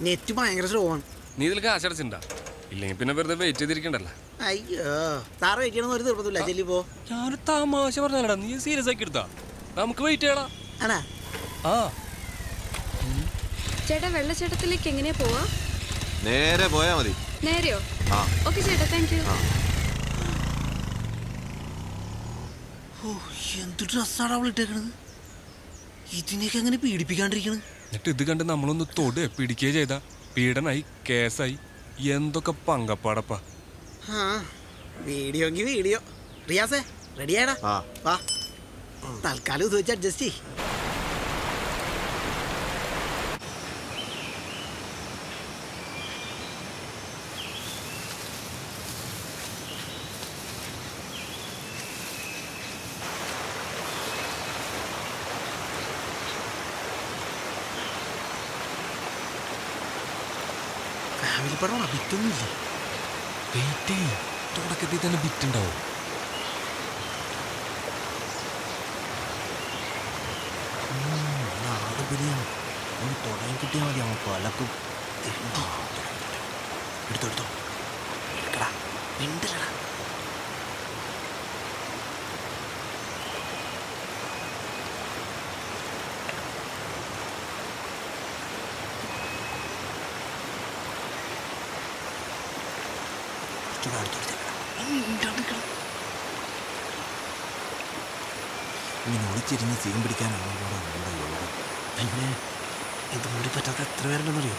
Net ഭയങ്കര slow ആണ്. നീ ഇതിൽ കാശ് അടച്ചിട്ടുണ്ടാ? ഇല്ലെങ്കിൽ പിന്നെ വെറുതെ വെയിറ്റ് ചെയ്തിരിക്കണ്ടല്ലോ. അയ്യോ സാറ് വെയിറ്റ് ചെയ്യണമെന്ന് ഒരു നിർബന്ധമില്ല. ചെല്ലിപ്പോ ഞാനൊരു തമാശ പറഞ്ഞാലടാ, നീ സീരിയസ് ആക്കി എടുത്താ. നമുക്ക് വെയിറ്റ് ചെയ്യടാ. ആണാ? ആ ചേട്ടാ, വെള്ളച്ചാട്ടത്തിലേക്ക് എങ്ങനെയാ പോവാ? നേരെ പോയാ മതി. നേരെയോ? ഓക്കെ ചേട്ടാ, താങ്ക് യു. എന്ത് ഡ്രസ്സാണ് അവൾ ഇട്ടേക്കണത്? ഇതിനെയൊക്കെ എങ്ങനെ പീഡിപ്പിക്കാണ്ടിരിക്കണ്? എന്നിട്ട് ഇത് കണ്ട് നമ്മളൊന്ന് തൊടുക പിടിക്കുകയോ ചെയ്താ പീഡനായി, കേസായി, എന്തൊക്കെ പങ്കപ്പാടപ്പാ. ആ വീഡിയോ എങ്കിൽ വീഡിയോ. റിയാസേ റെഡിയാടാ? വാ, തൽക്കാലം ഇത് വെച്ച് അഡ്ജസ്റ്റ് ചെയ്. ഫാമിലി പടമാണ്, ബിറ്റൊന്നുമില്ല. വെയിറ്റ് തുടക്കത്തിൽ തന്നെ ബിറ്റുണ്ടാവും. നാട് ബിരിയാണി ഒന്ന് തുടങ്ങി കിട്ടിയാൽ മതി. അവൻ പലക്കും എടുത്തോ എടുത്തോ എടുക്കടാ, മിണ്ടല്ലടാ. ഇങ്ങനെ ഒളിച്ചിരുന്ന് സീൻ പിടിക്കാനാണ് നമ്മുടെ യോഗം. പിന്നെ ഇതും കൂടി പറ്റാത്ത എത്ര പേരുണ്ടെന്നറിയോ?